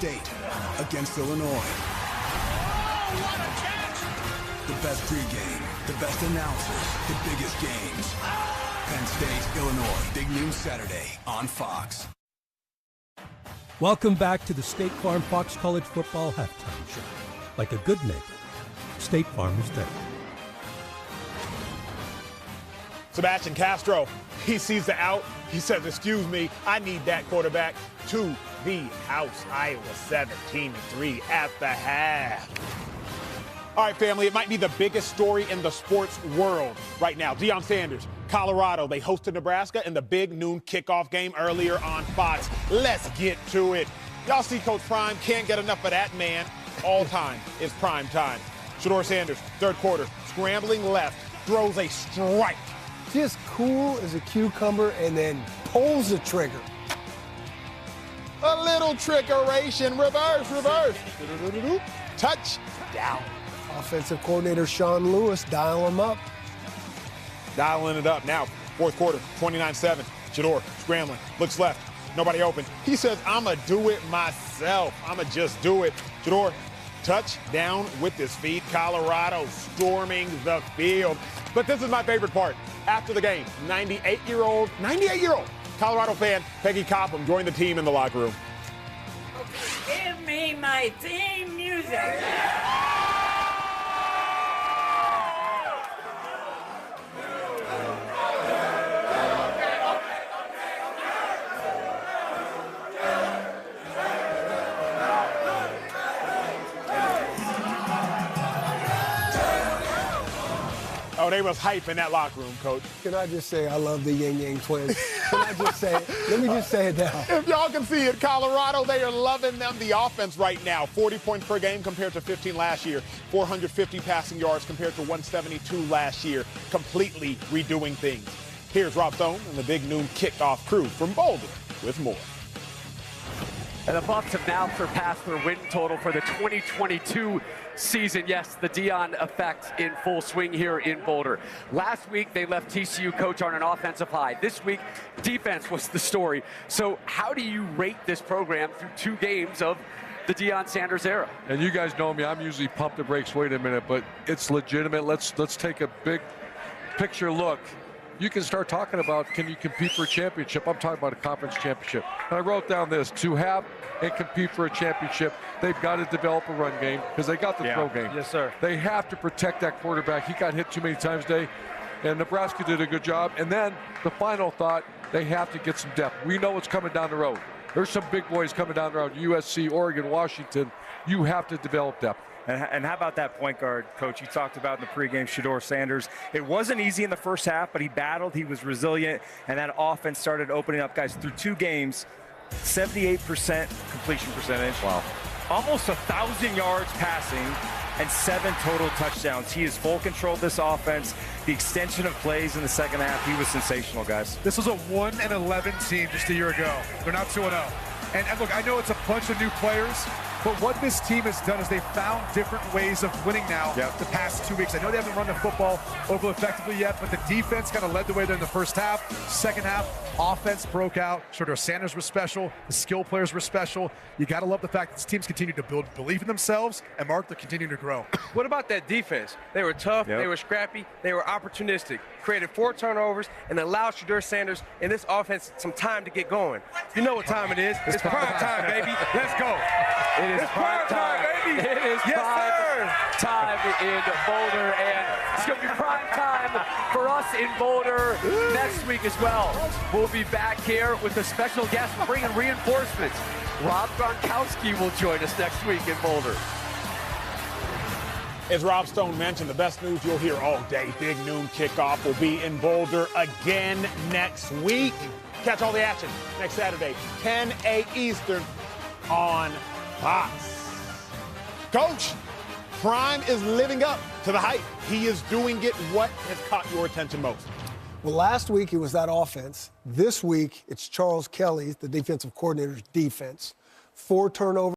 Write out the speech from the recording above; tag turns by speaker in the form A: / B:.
A: State against Illinois.
B: Oh, what a catch!
A: The best pregame, the best announcers, the biggest games. Penn State, Illinois, big noon Saturday on Fox.
C: Welcome back to the State Farm Fox College Football Halftime Show. Like a good neighbor, State Farm is there.
D: Sebastian Castro, he sees the out. He says, excuse me, I need that quarterback to the house. Iowa 17-3 at the half. All right, family, it might be the biggest story in the sports world right now. Deion Sanders, Colorado, they hosted Nebraska in the big noon kickoff game earlier on Fox. Let's get to it. Y'all see Coach Prime can't get enough of that man. All time is prime time. Shedeur Sanders, third quarter, scrambling left, throws a strike.
E: Just cool as a cucumber and then pulls the trigger.
D: A little trickeration, reverse. Touchdown.
E: Offensive coordinator Sean Lewis dialing him up.
D: Dialing it up now. Fourth quarter, 29-7. Shedeur scrambling, looks left, nobody open. He says, I'ma do it myself. I'ma just do it. Shedeur, touchdown with his feet. Colorado storming the field. But this is my favorite part. After the game, 98-year-old Colorado fan Peggy Copham joined the team in the locker room.
F: Give me my theme music.
D: Oh, they was hype in that locker room, Coach.
E: Can I just say I love the Yang Yang twins? Can I just say it? Let me just say it now.
D: If y'all can see it, Colorado, they are loving them. The offense right now, 40 points per game compared to 15 last year, 450 passing yards compared to 172 last year, completely redoing things. Here's Rob Stone and the big noon kickoff crew from Boulder with more.
G: And the Buffs have now surpassed their win total for the 2022 season. Yes, the Deion effect in full swing here in Boulder. Last week, they left TCU coach on an offensive high. This week, defense was the story. So how do you rate this program through 2 games of the Deion Sanders era?
H: And you guys know me, I'm usually pump the brakes, wait a minute, but it's legitimate. Let's take a big picture look. You can start talking about, can you compete for a championship? I'm talking about a conference championship. And I wrote down this, to have and compete for a championship, they've got to develop a run game because they got the throw game.
I: Yes, sir.
H: They have to protect that quarterback. He got hit too many times today, and Nebraska did a good job. And then the final thought, they have to get some depth. We know what's coming down the road. There's some big boys coming down the road, USC, Oregon, Washington. You have to develop depth.
I: And how about that point guard, Coach? You talked about in the pregame, Shedeur Sanders. It wasn't easy in the first half, but he battled. He was resilient, and that offense started opening up. Guys, through 2 games, 78% completion percentage.
H: Wow.
I: Almost 1,000 yards passing and 7 total touchdowns. He has full control of this offense. The extension of plays in the second half, he was sensational, guys.
J: This was a 1-11 team just a year ago. They're now 2-0. And look, I know it's a bunch of new players, but what this team has done is they've found different ways of winning now the past 2 weeks. I know they haven't run the football overly effectively yet, but the defense kind of led the way there in the first half. Second half, offense broke out. Shedeur Sanders was special. The skill players were special. You got to love the fact that this team's continued to build belief in themselves, and Mark, they're continuing to grow.
K: What about that defense? They were tough, they were scrappy, they were opportunistic, created 4 turnovers, and allowed Shedeur Sanders and this offense some time to get going. You know what time it is. It's prime time, baby. Let's go.
G: It is prime time,
K: baby.
G: It is prime time in Boulder, and it's going to be prime time for us in Boulder next week as well. We'll be back here with a special guest bringing reinforcements. Rob Gronkowski will join us next week in Boulder.
D: As Rob Stone mentioned, the best news you'll hear all day. Big noon kickoff will be in Boulder again next week. Catch all the action next Saturday, 10 a.m. Eastern on Fox. Coach, Prime is living up to the hype. He is doing it. What has caught your attention most?
E: Well, last week it was that offense. This week it's Charles Kelly, the defensive coordinator's defense. 4 turnovers.